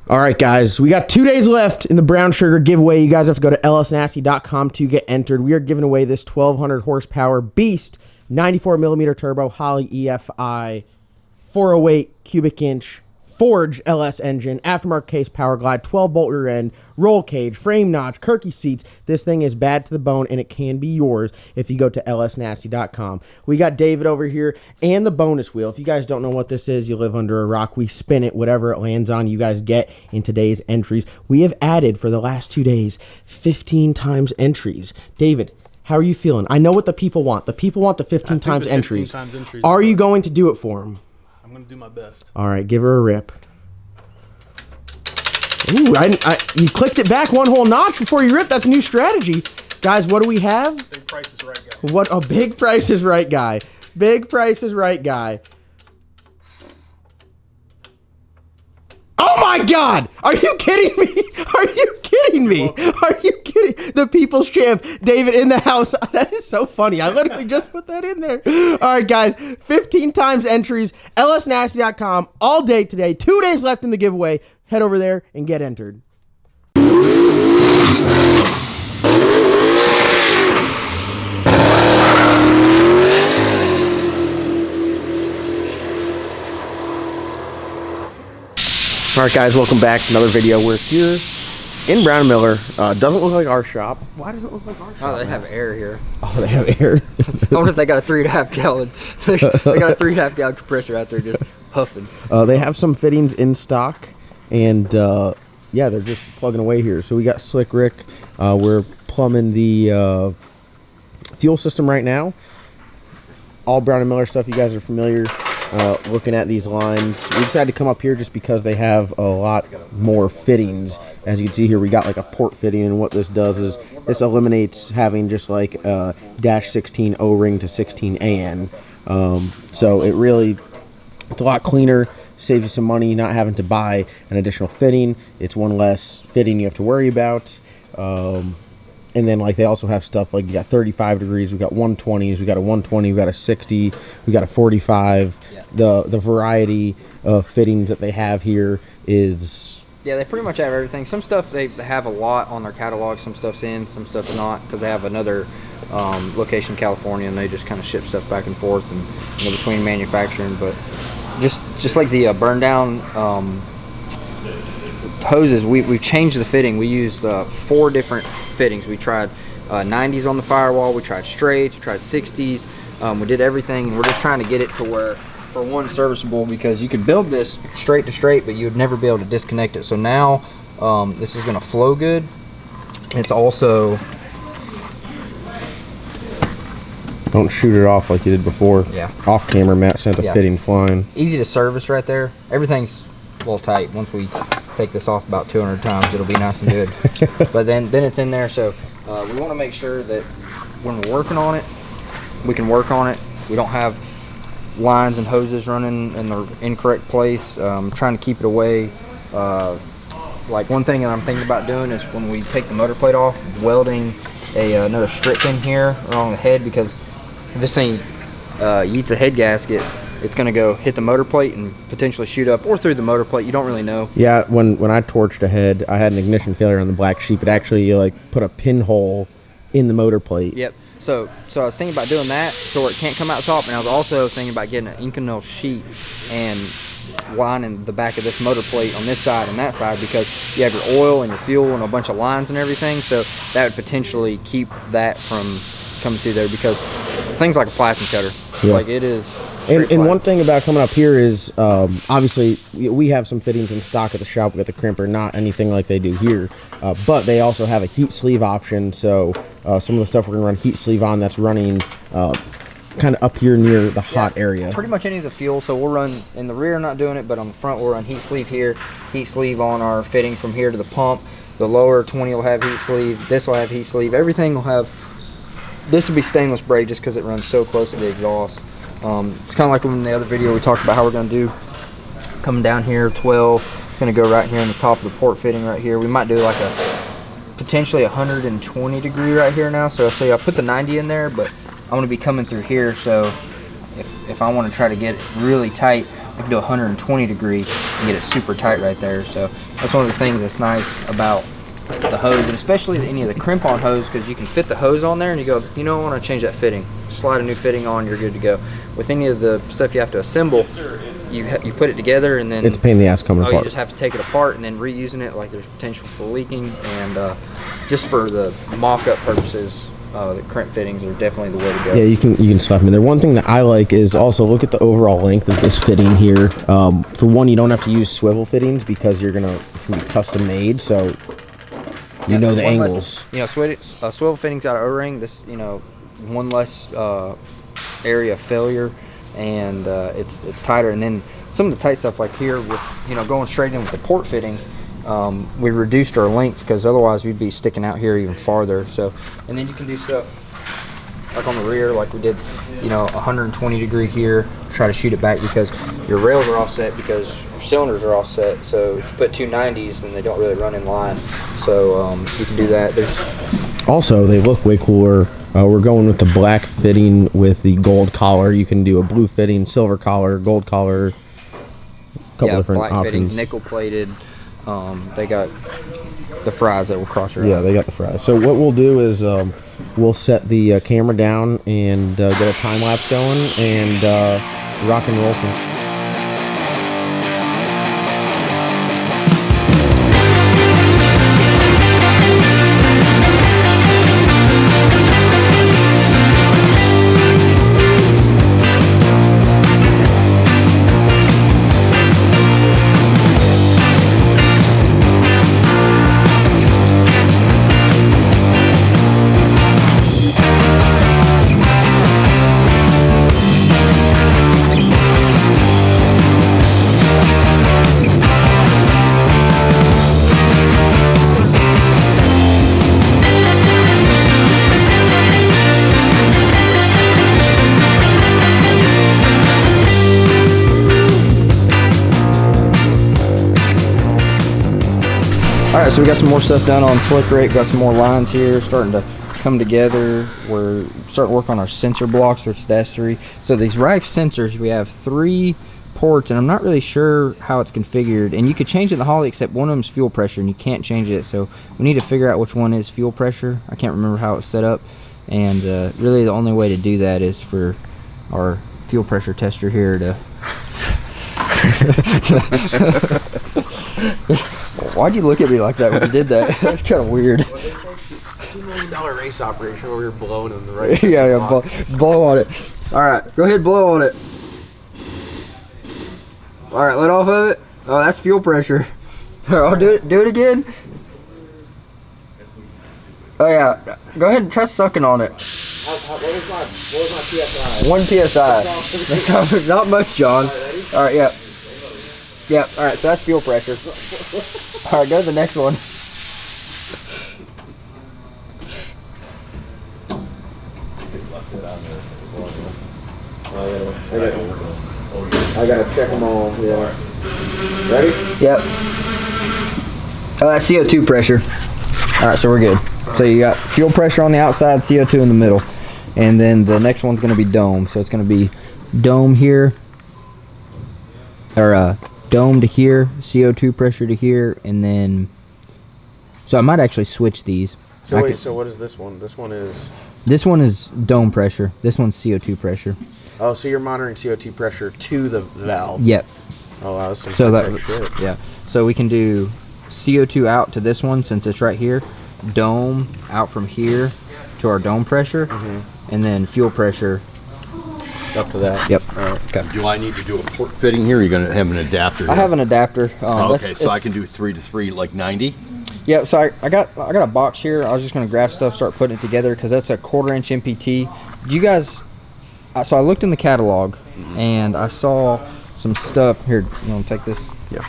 All right, guys, we got 2 days left in the brown sugar giveaway. You guys have to go to lsnasty.com to get entered. We are giving away this 1200 horsepower beast 94mm turbo Holley EFI 408 cubic inch Forge LS engine, aftermarket case, power glide, 12-bolt rear end, roll cage, frame notch, Kirky seats. This thing is bad to the bone, and it can be yours if you go to lsnasty.com. We got David over here and the bonus wheel. If you guys don't know what this is, you live under a rock. We spin it, whatever it lands on, you guys get in today's entries. We have added, for the last 2 days, 15 times entries. David, how are you feeling? I know what the people want. The people want the 15 times entries. Are you going to do it for them? I'm going to do my best. All right, give her a rip. Ooh, you clicked it back one whole notch before you ripped. That's a new strategy. Guys, what do we have? Big Price is Right guy. What a Big Price is Right guy. Big Price is Right guy. Oh my God! Are you kidding me? Are you kidding me? Are you kidding? The People's Champ, David in the house. That is so funny. I literally just put that in there. All right, guys. 15 times entries. lsnasty.com all day today. 2 days left in the giveaway. Head over there and get entered. Alright guys, welcome back to another video. We're here in Brown & Miller. Doesn't look like our shop. Why does it look like our shop? Oh, they have air here. Oh, they have air? I wonder if they got a 3.5 gallon. They got a 3.5 gallon compressor out there just puffing. They have some fittings in stock, and yeah, they're just plugging away here. So we got Slick Rick. We're plumbing the fuel system right now. All Brown & Miller stuff, you guys are familiar. Looking at these lines, we decided to come up here just because they have a lot more fittings. As you can see here, we got like a port fitting, and what this does is this eliminates having just like a -16 O-ring to 16 AN. So it really, it's a lot cleaner, saves you some money not having to buy an additional fitting. It's one less fitting you have to worry about. And then like they also have stuff like you got 35 degrees, we got 120s, we got a 120, we got a 60, we got a 45. Yeah. The variety of fittings that they have here is, yeah, they pretty much have everything. Some stuff they have a lot on their catalog, some stuff's in, some stuff's not, because they have another location in California, and they just kind of ship stuff back and forth and between manufacturing. But just like the burn down hoses, we've changed the fitting. We used 4 different fittings. We tried 90s on the firewall, we tried straights, we tried 60s, we did everything. We're just trying to get it to where, for one, serviceable, because you could build this straight to straight, but you would never be able to disconnect it. So now this is going to flow good. It's also, don't shoot it off like you did before. Yeah, off camera Matt sent a fitting flying. Easy to service right there. Everything's well tight. Once we take this off about 200 times, it'll be nice and good. But then it's in there, so we want to make sure that when we're working on it, we can work on it. We don't have lines and hoses running in the incorrect place. Trying to keep it away. Like one thing that I'm thinking about doing is when we take the motor plate off, welding another strip in here along the head, because if this thing yeets a head gasket, it's going to go hit the motor plate and potentially shoot up or through the motor plate. You don't really know. Yeah, when I torched a head, I had an ignition failure on the black sheep. It actually like put a pinhole in the motor plate. Yep. So I was thinking about doing that so it can't come out top, and I was also thinking about getting an Inconel sheet and lining the back of this motor plate on this side and that side, because you have your oil and your fuel and a bunch of lines and everything, so that would potentially keep that from coming through there, because things like a plasma cutter, like it is. And one thing about coming up here is, obviously, we have some fittings in stock at the shop with the crimper, not anything like they do here. But they also have a heat sleeve option, so some of the stuff we're going to run heat sleeve on, that's running kind of up here near the hot area. Pretty much any of the fuel, so we'll run, in the rear not doing it, but on the front we'll run heat sleeve here, heat sleeve on our fitting from here to the pump. The lower 20 will have heat sleeve, this will have heat sleeve, everything will have, this will be stainless braid just because it runs so close to the exhaust. It's kind of like in the other video we talked about how we're going to do coming down here 12. It's going to go right here in the top of the port fitting right here. We might do like a potentially 120 degree right here now. So I put the 90 in there, but I'm going to be coming through here. So if I want to try to get it really tight, I can do 120 degree and get it super tight right there. So that's one of the things that's nice about the hose, and especially any of the crimp-on hose, because you can fit the hose on there and you go, you know, I want to change that fitting. Slide a new fitting on, you're good to go. With any of the stuff you have to assemble, you put it together and then it's a pain in the ass coming apart. You just have to take it apart and then reusing it, like there's potential for leaking. And just for the mock-up purposes, the crimp fittings are definitely the way to go. Yeah, you can slap them in there. One thing that I like is also look at the overall length of this fitting here. For one, you don't have to use swivel fittings because it's gonna be custom made, so you know the angles. You know, swivel fittings out of O-ring. This, you know, one less area of failure, and it's tighter. And then some of the tight stuff like here, with, you know, going straight in with the port fitting, we reduced our length because otherwise we'd be sticking out here even farther. So, and then you can do stuff like on the rear, like we did, you know, 120 degree here, try to shoot it back because your rails are offset because your cylinders are offset. So if you put 290s, then they don't really run in line. So you can do that. Also, they look way cooler. We're going with the black fitting with the gold collar. You can do a blue fitting, silver collar, gold collar, a couple different black options. Fitting, nickel plated. They got the fries that will cross your eye. Yeah, they got the fries. So what we'll do is we'll set the camera down and get a time lapse going and rock and roll. Alright, so we got some more stuff done on Slick Rick, got some more lines here starting to come together. We're starting to work on our sensor blocks for Dash 3. So these Rife sensors, we have 3 ports, and I'm not really sure how it's configured. And you could change it in the Holley, except one of them is fuel pressure, and you can't change it. So we need to figure out which one is fuel pressure. I can't remember how it's set up. And really the only way to do that is for our fuel pressure tester here to... Why'd you look at me like that when you did that? That's kind of weird. Well, they say $2 million race operation where you're blowing in the right. Yeah, blow on it. All right, go ahead, blow on it. All right, let off of it. Oh, that's fuel pressure. All right, I'll do it again. Oh yeah, go ahead and try sucking on it. What was my PSI? 1 PSI. Not much, John. All right, yeah. Yeah, all right, so that's fuel pressure. All right, go to the next one. I gotta check them all, yeah. Ready? Yep. Oh, that's CO2 pressure. All right, so we're good. So you got fuel pressure on the outside, CO2 in the middle. And then the next one's gonna be dome. So it's gonna be dome here, or dome to here, CO2 pressure to here, and then, so I might actually switch these. So wait, so what is this one? This one is dome pressure. This one's CO2 pressure. Oh, so you're monitoring CO2 pressure to the valve. Yep. Oh, wow, that's some so that shit. Yeah. So we can do CO2 out to this one since it's right here. Dome out from here to our dome pressure, and then fuel pressure up to that. Yep. All right. Okay. Do I need to do a port fitting here? Or are you going to have an adapter here? I have an adapter. Okay, so I can do 3 to 3, like 90. Yeah. So I got a box here. I was just going to grab stuff, start putting it together because that's a 1/4 inch MPT. Do you guys? So I looked in the catalog and I saw some stuff here. You want to take this? Yeah.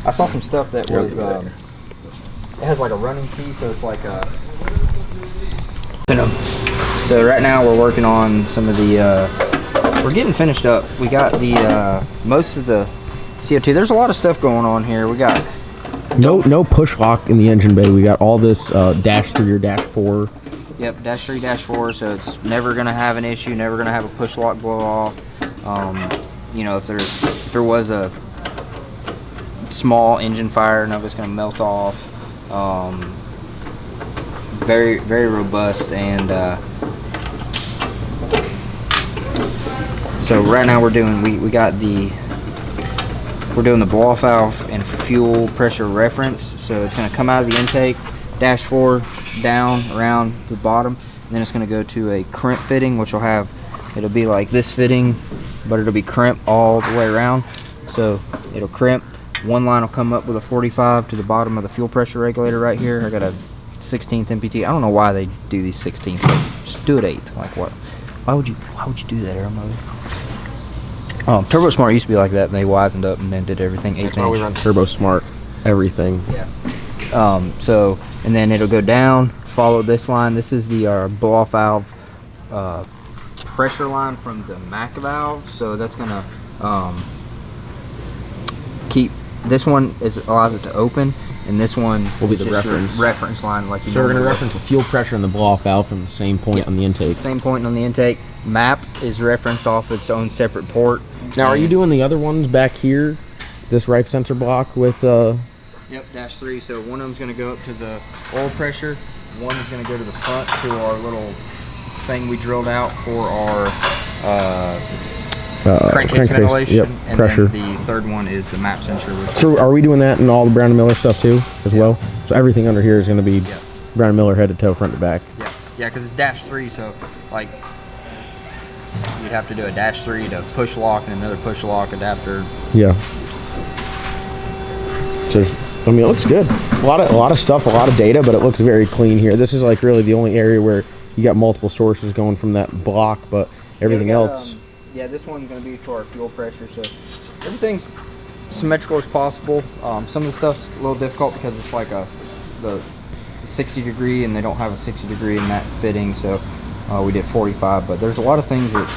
I saw some stuff that was. It has like a running key, so it's like a. So right now we're working on some of the. We're getting finished up. We got the most of the CO2. There's a lot of stuff going on here. We got no push lock in the engine bay. We got all this Dash 3 or Dash 4. Yep, Dash 3, Dash 4. So it's never gonna have an issue. Never gonna have a push lock blow off. you know, if there was a small engine fire, none of it's going to melt off. Very, very robust. And so right now we're doing we're doing the blow-off valve and fuel pressure reference. So it's going to come out of the intake, dash 4 down around the bottom, and then it's going to go to a crimp fitting, which will have, it'll be like this fitting, but it'll be crimp all the way around. So it'll crimp. One line will come up with a 45 to the bottom of the fuel pressure regulator right here. I got a 16th MPT. I don't know why they do these 16th. Like, just do it 8th. Like what? Why would you do that, Aero? Turbo Smart used to be like that, and they wisened up and then did everything 8th inch. That's why we run Turbo Smart everything. Yeah. So, and then it'll go down, follow this line. This is the blow-off valve pressure line from the MAC valve. So that's gonna keep, this one allows it to open, and this one will be the reference line. Like you so we're going to reference the fuel pressure and the blow-off valve from the same point on the intake. Same point on the intake. MAP is referenced off its own separate port. Now, are you doing the other ones back here? This right sensor block with Yep, -3. So one of them's going to go up to the oil pressure. One is going to go to the front to our little thing we drilled out for our crankcase ventilation, and pressure. Then the third one is the MAP sensor. So are we doing that in all the Brown & Miller stuff too, as well? So everything under here is going to be Brown & Miller head to toe, front to back. Yeah, because it's -3, so like you'd have to do a -3 to push lock and another push lock adapter. Yeah. So I mean, it looks good. A lot of stuff, a lot of data, but it looks very clean here. This is like really the only area where you got multiple sources going from that block, but everything else. Yeah, this one's going to be to our fuel pressure, so everything's symmetrical as possible. Some of the stuff's a little difficult because it's like the 60 degree, and they don't have a 60 degree in that fitting, so we did 45. But there's a lot of things that,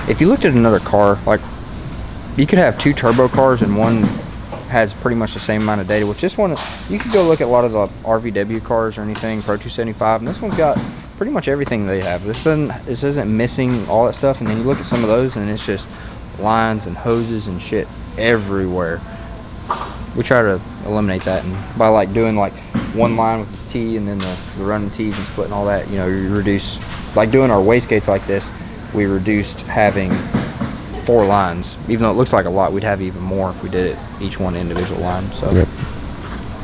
if you looked at another car, like you could have 2 turbo cars and one has pretty much the same amount of data, which this one, you could go look at a lot of the RVW cars or anything, Pro 275, and this one's got pretty much everything they have. This isn't missing all that stuff, and then you look at some of those and it's just lines and hoses and shit everywhere. We try to eliminate that, and by like doing like one line with this T and then the running T's and splitting all that, you know, you reduce, like doing our wastegates like this, we reduced having 4 lines. Even though it looks like a lot, we'd have even more if we did it each one individual line. So yep.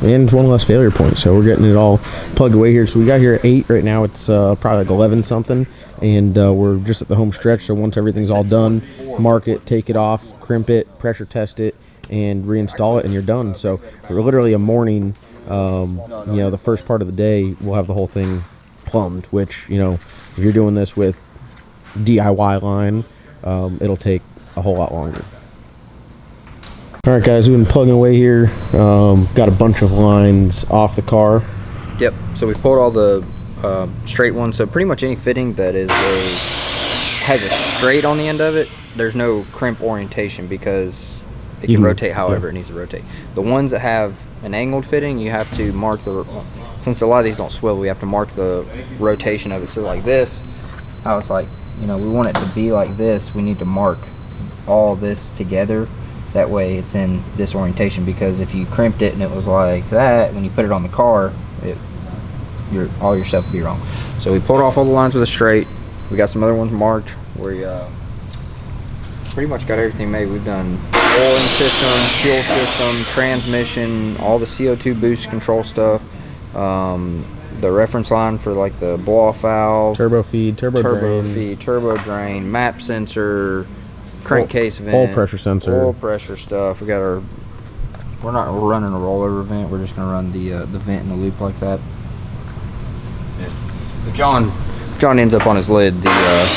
And one less failure point, so we're getting it all plugged away here. So we got here at 8 right now. It's probably like 11 something, and we're just at the home stretch. So once everything's all done, mark it, take it off, crimp it, pressure test it, and reinstall it, and you're done. So we're literally a morning, you know, the first part of the day we'll have the whole thing plumbed, which, you know, if you're doing this with DIY line, it'll take a whole lot longer. All right, guys, we've been plugging away here. Got a bunch of lines off the car. Yep. So we pulled all the straight ones. So pretty much any fitting that is has a straight on the end of it, there's no crimp orientation because it can rotate however it needs to rotate. The ones that have an angled fitting, you have to mark the, since a lot of these don't swivel, we have to mark the rotation of it. So like this, how it's like, you know, we want it to be like this, we need to mark all this together. That way it's in this orientation, because if you crimped it and it was like that, when you put it on the car, all your stuff would be wrong. So we pulled off all the lines with a straight. We got some other ones marked. We pretty much got everything made. We've done oiling system, fuel system, transmission, all the CO2 boost control stuff, the reference line for like the blow-off valve, turbo feed, turbo drain, MAP sensor, crankcase vent, oil pressure sensor, oil pressure stuff. We got our, we're not running a rollover vent, we're just gonna run the vent in a loop like that. If John ends up on his lid, the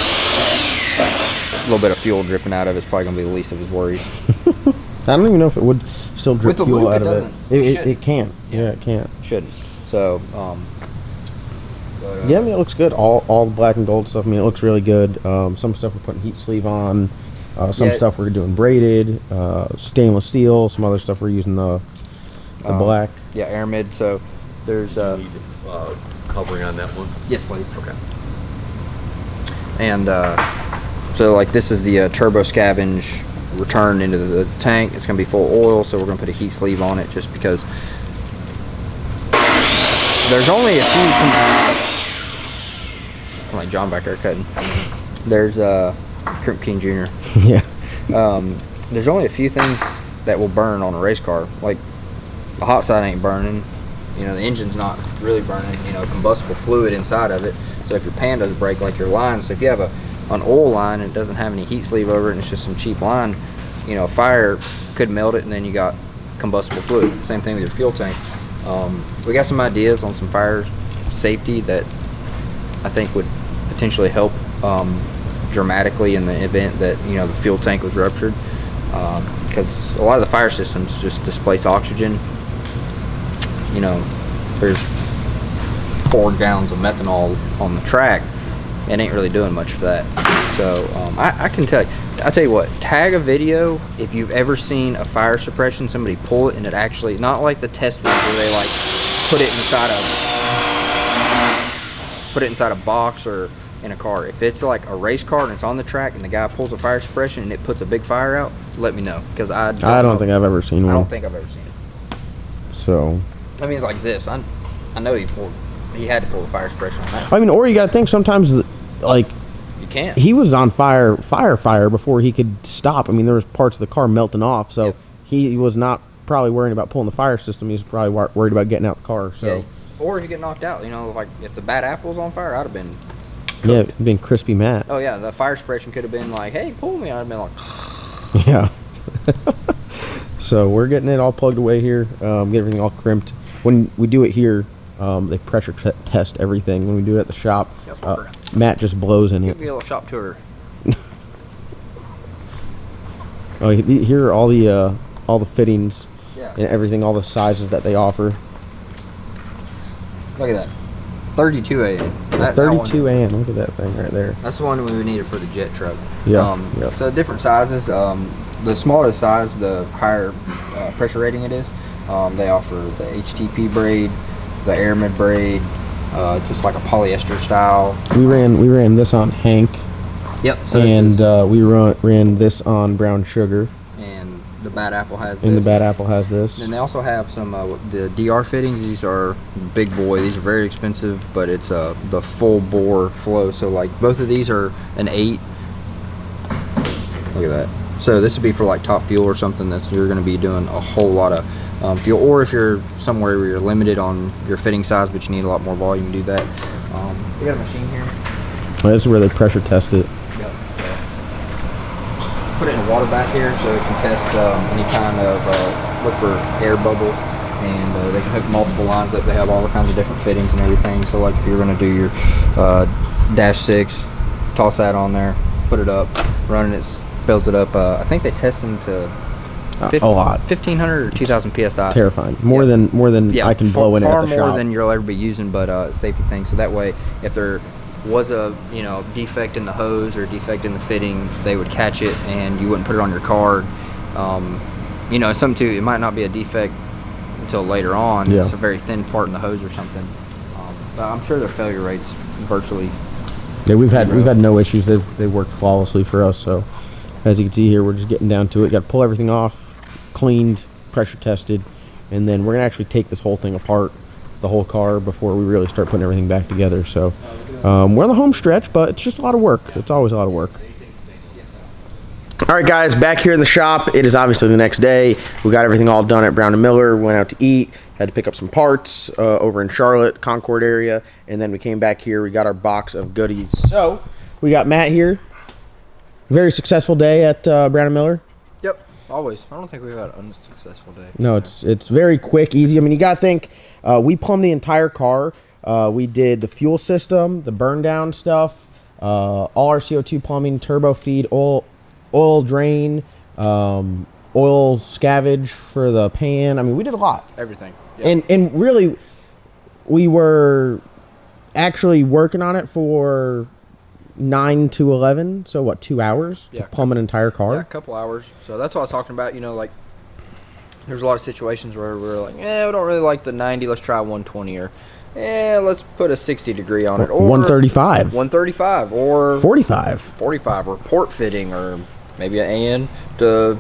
little bit of fuel dripping out of it's probably gonna be the least of his worries. I don't even know if it would still drip fuel loop, out of it. It can't. Yeah, it can't. Shouldn't. So yeah, I mean, it looks good. All the black and gold stuff, I mean, it looks really good. Some stuff we're putting heat sleeve on. Some stuff we're doing braided, stainless steel. Some other stuff we're using the black. Yeah, air mid. So there's covering on that one. Yes, please. Okay. And So like this is the turbo scavenge return into the tank. It's going to be full of oil, so we're going to put a heat sleeve on it just because there's only a few. I'm like John back there cutting. There's Crimping Jr. Yeah. There's only a few things that will burn on a race car. Like the hot side ain't burning. You know, the engine's not really burning. You know, combustible fluid inside of it. So if your pan does break, like your line, so if you have an oil line and it doesn't have any heat sleeve over it and it's just some cheap line, you know, fire could melt it and then you got combustible fluid. Same thing with your fuel tank. We got some ideas on some fire safety that I think would potentially help dramatically in the event that, you know, the fuel tank was ruptured, because a lot of the fire systems just displace oxygen. You know, there's 4 gallons of methanol on the track. It ain't really doing much for that. So I can tell you, I'll tell you what, tag a video if you've ever seen a fire suppression, somebody pull it and it actually, not like the test ones where they like put it inside a box or in a car. If it's like a race car and it's on the track and the guy pulls a fire suppression and it puts a big fire out, let me know, because I don't think I've ever seen one. I don't think I've ever seen it. So I mean, it's like this. I know he had to pull a fire suppression on that. I mean, or you got to think sometimes, like, you can't. he was on fire before he could stop. I mean, there was parts of the car melting off, so Yep. he was not probably worrying about pulling the fire system. He was probably worried about getting out the car. So Yeah. Or you get knocked out. You know, like if the bad apple was on fire, I'd have been. yeah, it'd been crispy Matt. Oh yeah, the fire suppression could have been like, "Hey, pull me." I'd have been like, Yeah. So we're getting it all plugged away here, get everything all crimped. When we do it here, they pressure test everything. When we do it at the shop, Matt just blows in it. give me a little shop tour. Oh, here are all the fittings Yeah. and everything, all the sizes that they offer. Look at that, 32 AIN. That 32 AIN. Look at that thing right there. That's the one we needed for the jet truck. Yeah. Yeah. So different sizes. The smaller the size, the higher pressure rating it is. They offer the HTP braid, the Airmed braid. It's just like a polyester style. We ran this on Hank, Yep. So and we ran this on Brown Sugar, and the Bad Apple has this. and the Bad Apple has this. And they also have some the DR fittings. These are big boy. These are very expensive, but it's the full bore flow. So like both of these are an 8. Look at that. So this would be for like top fuel or something that you're going to be doing a whole lot of fuel, or if you're somewhere where you're limited on your fitting size but you need a lot more volume, do that. We got a machine here. Well, this is where they pressure test it. Yep. Put it in a water bath here so it can test any kind of look for air bubbles, and they can hook multiple lines up. They have all kinds of different fittings and everything. So like if you're going to do your dash 6, toss that on there, put it up, run it, builds it up. I think they test them to A lot. 1,500 or 2,000 psi. Terrifying. More than Yeah, I can blow in at the far more shop. than you'll ever be using, but safety thing. So that way, if there was a defect in the hose or defect in the fitting, they would catch it and you wouldn't put it on your card. Something too. It might not be a defect until later on. Yeah. It's a very thin part in the hose or something. But I'm sure their failure rates virtually. Yeah, we've had no issues. They've worked flawlessly for us. So as you can see here, we're just getting down to it. Got to pull everything off, cleaned, pressure tested, and then we're gonna actually take this whole thing apart, the whole car, before we really start putting everything back together. So we're on the home stretch, but it's just a lot of work. It's always a lot of work. All right, guys, back here in the shop. It is obviously the next day. We got everything all done at Brown & Miller. Went out to eat. Had to pick up some parts over in Charlotte, Concord area. And then we came back here. We got our box of goodies. So we got Matt here. Very successful day at Brown & Miller. Yep, always. I don't think we've had an unsuccessful day. No, it's very quick, easy. I mean, you got to think, we plumbed the entire car. We did the fuel system, the burn down stuff, all our CO2 plumbing, turbo feed, oil drain, oil scavenge for the pan. I mean, we did a lot. Everything. Yep. And really, we were actually working on it for 9 to 11. So what, 2 hours to plumb an entire car? Yeah, a couple hours. So that's what I was talking about. Like there's a lot of situations where we're like, we don't really like the 90. Let's try 120, or Yeah, let's put a 60 degree on it. Or 135. 135 or 45. 45 or port fitting, or maybe an AN to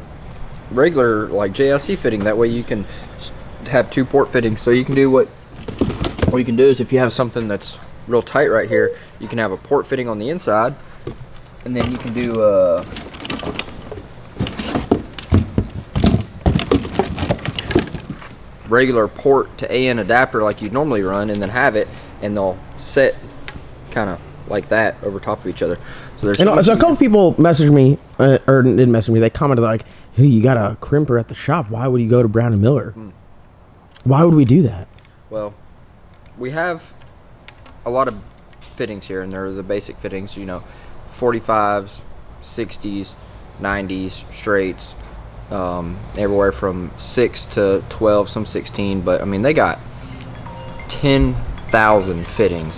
regular like JLC fitting. That way you can have 2 port fittings. So you can do what you can do is, if you have something that's real tight right here, you can have a port fitting on the inside, and then you can do regular port to AN adapter like you'd normally run, and then have it, and they'll set kind of like that over top of each other. So there's so a couple people messaged me, or didn't message me, they commented like, hey, you got a crimper at the shop, why would you go to Brown and Miller? Why would we do that? Well, we have a lot of fittings here, and they're the basic fittings, you know, 45s, 60s, 90s, straights, everywhere from 6 to 12, some 16, but I mean, they got 10,000 fittings.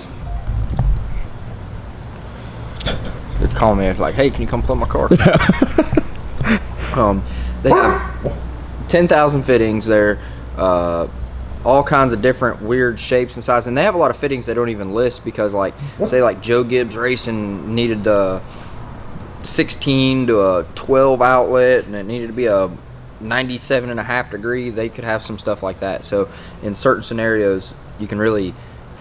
They're calling me like, hey, can you come plumb my car? They have 10,000 fittings there, all kinds of different weird shapes and sizes, and they have a lot of fittings they don't even list, because like, say like Joe Gibbs Racing needed a 16 to a 12 outlet, and it needed to be a 97.5 degree. They could have some stuff like that. So in certain scenarios, you can really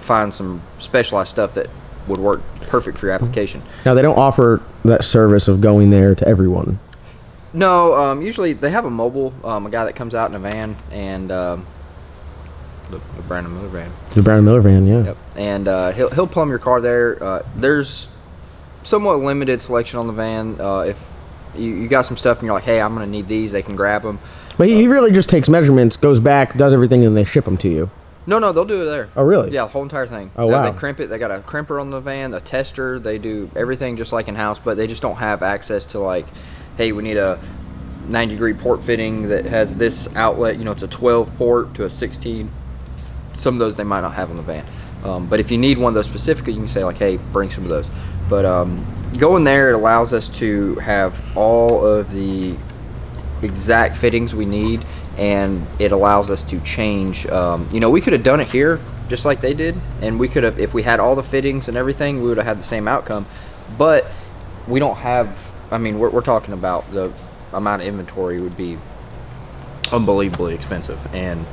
find some specialized stuff that would work perfect for your application. Now, they don't offer that service of going there to everyone. No, usually they have a mobile, a guy that comes out in a van, and the Brown and Miller van. The Brown and Miller van, yeah. Yep. And he'll plumb your car there. There's somewhat limited selection on the van. If you got some stuff and you're like, hey, I'm gonna need these, they can grab them. But he really just takes measurements, goes back, does everything, and they ship them to you. No, they'll do it there. Oh, really? Yeah, the whole entire thing. Oh, wow. They crimp it. They got a crimper on the van, a tester. They do everything just like in-house, but they just don't have access to, like, hey, we need a 90-degree port fitting that has this outlet. You know, it's a 12 port to a 16. Some of those they might not have on the van. But if you need one of those specifically, you can say, like, hey, bring some of those. But going there, it allows us to have all of the exact fittings we need, and it allows us to change. You know, we could have done it here just like they did, and we could have, if we had all the fittings and everything, we would have had the same outcome. But we don't have, I mean, we're talking about the amount of inventory would be unbelievably expensive, and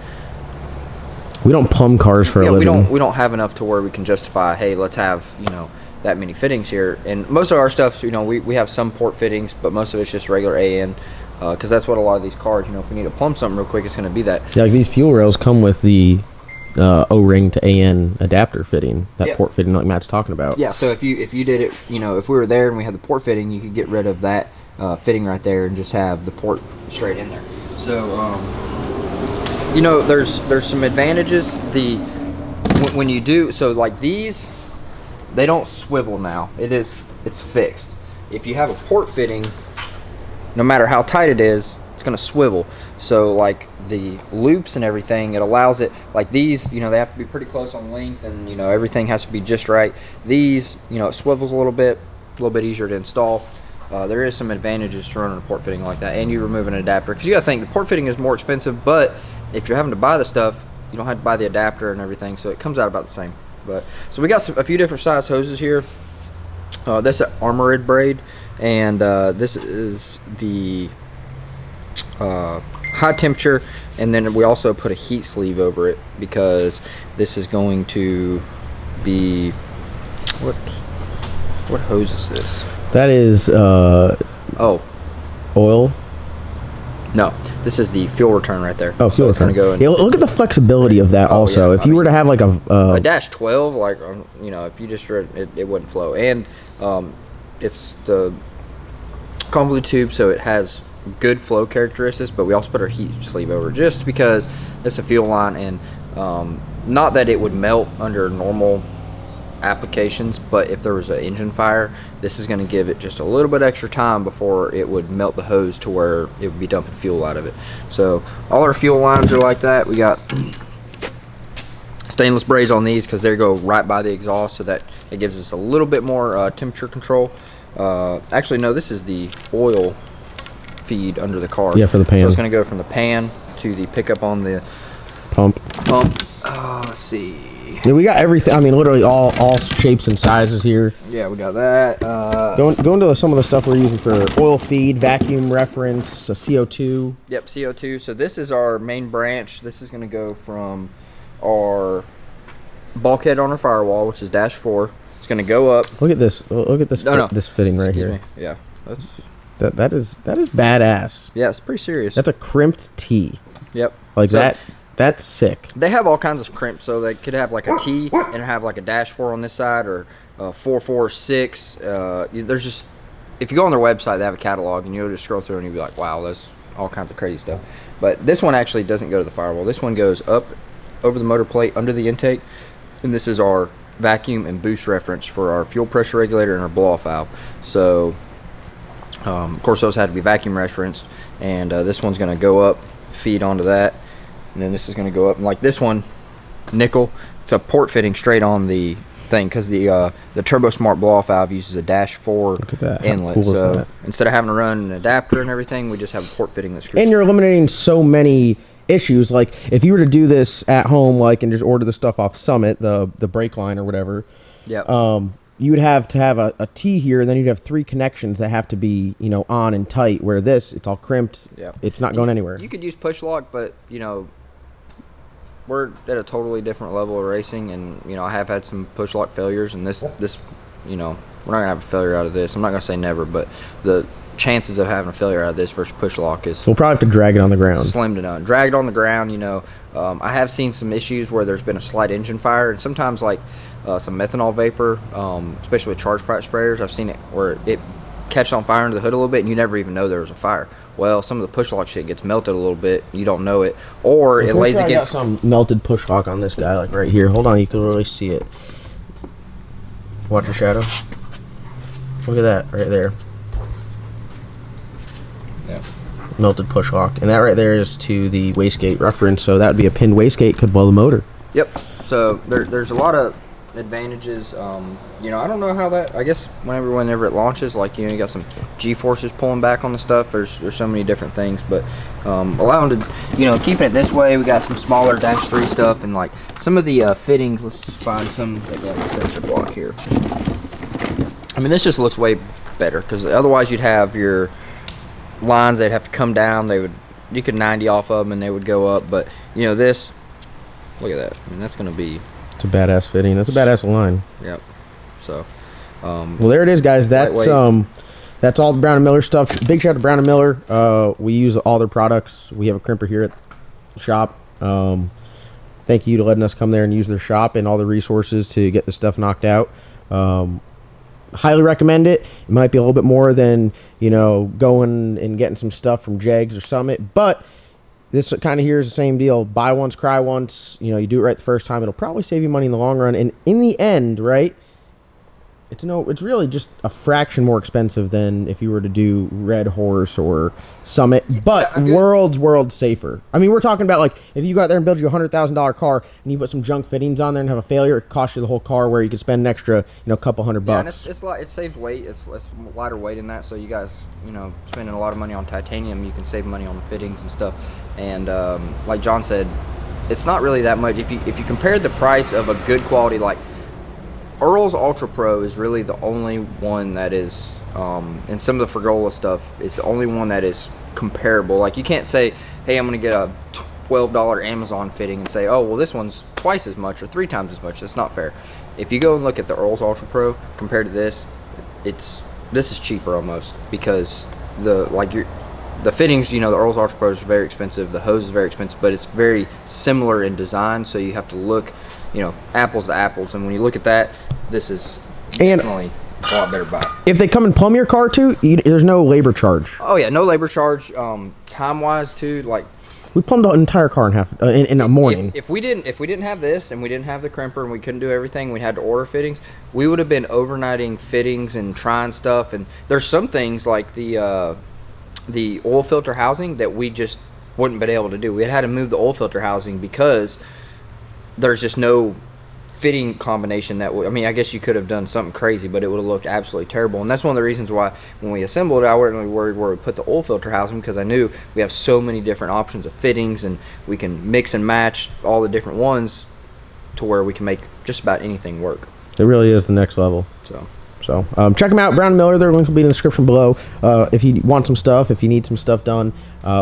we don't plumb cars for a living. We don't have enough to where we can justify, hey, let's have, you know, that many fittings here. And most of our stuff, you know, we have some port fittings, but most of it's just regular AN, because that's what a lot of these cars, you know, if we need to plumb something real quick, it's going to be that. Yeah, like these fuel rails come with the O-ring to AN adapter fitting, that port fitting like Matt's talking about. Yeah, so if you did it, you know, if we were there and we had the port fitting, you could get rid of that fitting right there and just have the port straight in there. So, you know, there's some advantages. When you do, so like these, they don't swivel now. It's fixed. If you have a port fitting, no matter how tight it is, it's gonna swivel. So like the loops and everything, it allows it, like these, you know, they have to be pretty close on length, and you know, everything has to be just right. These, you know, it swivels a little bit easier to install. There is some advantages to running a port fitting like that, and you remove an adapter, because you gotta think the port fitting is more expensive, but if you're having to buy the stuff, you don't have to buy the adapter and everything, so it comes out about the same. But so we got a few different size hoses here. This is an armored braid, and this is the high temperature, and then we also put a heat sleeve over it, because this is going to be what hose is this? That is oil. No, this is the fuel return right there. Oh, fuel return. Go yeah, look at the flexibility of that. Also, yeah, if you were to have like a dash 12, like you know, if you just it wouldn't flow, and it's the convoluted tube, so it has good flow characteristics. But we also put our heat sleeve over, just because it's a fuel line, and not that it would melt under normal applications, but if there was an engine fire, this is going to give it just a little bit extra time before it would melt the hose to where it would be dumping fuel out of it. So all our fuel lines are like that. We got stainless braids on these, because they go right by the exhaust, so that it gives us a little bit more temperature control. Actually, no, this is the oil feed under the car. Yeah, for the pan. So it's going to go from the pan to the pickup on the pump. Let's see. Yeah, we got everything. I mean, literally all shapes and sizes here. Yeah, we got that. Going to some of the stuff we're using for oil feed, vacuum reference, CO2. Yep, CO2. So this is our main branch. This is going to go from our bulkhead on our firewall, which is -4. It's going to go up. Look at this. Look at this. This fitting right Excuse here. me. Yeah, that's. That is badass. Yeah, it's pretty serious. That's a crimped T. Yep. Like So, that. That's sick. They have all kinds of crimps, so they could have like a T and have like a -4 on this side, or 446. There's just, if you go on their website, they have a catalog, and you'll just scroll through and you'll be like, wow, that's all kinds of crazy stuff. But this one actually doesn't go to the firewall. This one goes up over the motor plate under the intake, and this is our vacuum and boost reference for our fuel pressure regulator and our blow-off valve. So, of course, those had to be vacuum referenced, and this one's going to go up, feed onto that. And then this is going to go up, and like this one, nickel, it's a port fitting straight on the thing, because the Turbo Smart blow-off valve uses a -4 inlet. Cool So instead of having to run an adapter and everything, we just have a port fitting that screws. And you're eliminating so many issues. Like if you were to do this at home, like, and just order the stuff off Summit, the brake line or whatever. Yeah. You would have to have a T here, and then you'd have 3 connections that have to be, you know, on and tight. Where this, it's all crimped. Yeah. It's not going anywhere. You could use push lock, but you know, we're at a totally different level of racing, and you know, I have had some push lock failures, and this, you know, we're not gonna have a failure out of this. I'm not gonna say never, but the chances of having a failure out of this versus push lock is We'll probably have to drag it on the ground. slim to none. Dragged on the ground, you know. I have seen some issues where there's been a slight engine fire, and sometimes like some methanol vapor, especially with charge pipe sprayers, I've seen it where it catches on fire under the hood a little bit, and you never even know there was a fire. Well, some of the push lock shit gets melted a little bit, you don't know it, or it lays against. I got some melted push lock on this guy, like right here. Hold on, you can really see it. Watch your shadow. Look at that right there. Yeah. Melted push lock, and that right there is to the wastegate reference, so that would be a pinned wastegate, could blow the motor. Yep. So there's a lot of advantages. You know, I don't know how that, I guess whenever it launches, like, you know, you got some G-forces pulling back on the stuff. There's so many different things, but allowing to, you know, keeping it this way, we got some smaller -3 stuff, and like some of the fittings. Let's just find some that got a sensor block here. I mean, this just looks way better, because otherwise you'd have your lines, they'd have to come down, you could 90 off of them and they would go up, but you know, this, look at that. I mean, that's going to be, it's a badass fitting. That's a badass line. yep. So well, there it is, guys. That's that's all the Brown and Miller stuff. Big shout out to Brown and Miller. We use all their products. We have a crimper here at the shop. Thank you to letting us come there and use their shop and all the resources to get the stuff knocked out. Highly recommend it. It might be a little bit more than, you know, going and getting some stuff from Jegs or Summit, but this kind of here is the same deal. Buy once, cry once. You know, you do it right the first time. It'll probably save you money in the long run, and in the end, right, it's really just a fraction more expensive than if you were to do Red Horse or Summit, but worlds safer. I mean, we're talking about, like, if you go out there and build you a $100,000 car and you put some junk fittings on there and have a failure, it costs you the whole car, where you could spend an extra, you know, couple $100 yeah, bucks. and it's like, it saves weight. It's lighter weight in that, so you guys, you know, spending a lot of money on titanium, you can save money on the fittings and stuff. And like John said, it's not really that much. If you compare the price of a good quality, like Earl's Ultra Pro is really the only one that is, and some of the Fergola stuff is the only one that is comparable. Like, you can't say, hey, I'm going to get a $12 Amazon fitting and say, oh, well, this one's twice as much or 3 times as much. That's not fair. If you go and look at the Earl's Ultra Pro compared to this, this is cheaper almost, because the fittings, you know, the Earl's Ultra Pro is very expensive, the hose is very expensive, but it's very similar in design, so you have to look, you know, apples to apples, and when you look at that, this is definitely a lot better buy. If they come and plumb your car too, there's no labor charge. Oh yeah, no labor charge. Time wise too, like, we plumbed the entire car in half in a morning. If we didn't have this, and we didn't have the crimper, and we couldn't do everything, we had to order fittings, we would have been overnighting fittings and trying stuff. And there's some things like the oil filter housing that we just wouldn't been able to do. We had to move the oil filter housing because there's just no fitting combination that I mean, I guess you could have done something crazy, but it would have looked absolutely terrible. And that's one of the reasons why when we assembled it, I wasn't really worried where we put the oil filter housing, because I knew we have so many different options of fittings, and we can mix and match all the different ones to where we can make just about anything work. It really is the next level. So check them out, Brown & Miller. Their link will be in the description below. If you want some stuff, if you need some stuff done,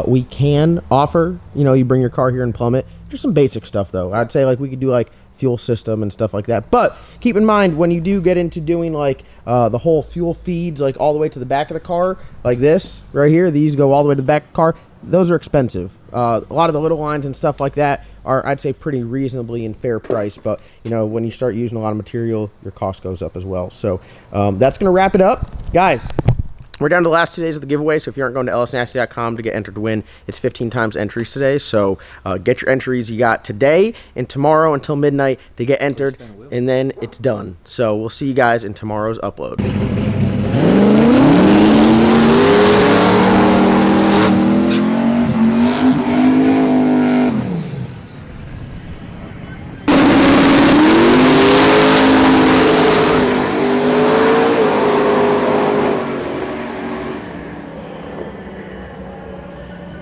we can offer, you know, you bring your car here and plumb it. Just some basic stuff, though. I'd say, like, we could do, like, fuel system and stuff like that. But keep in mind, when you do get into doing, like, the whole fuel feeds, like, all the way to the back of the car, like this right here, these go all the way to the back of the car, those are expensive. A lot of the little lines and stuff like that are, I'd say, pretty reasonably in fair price, but you know, when you start using a lot of material, your cost goes up as well. So that's gonna wrap it up, guys. We're down to the last 2 days of the giveaway, so if you aren't going to lsnasty.com to get entered to win, it's 15 times entries today. So get your entries you got today and tomorrow until midnight to get entered, and then it's done. So we'll see you guys in tomorrow's upload.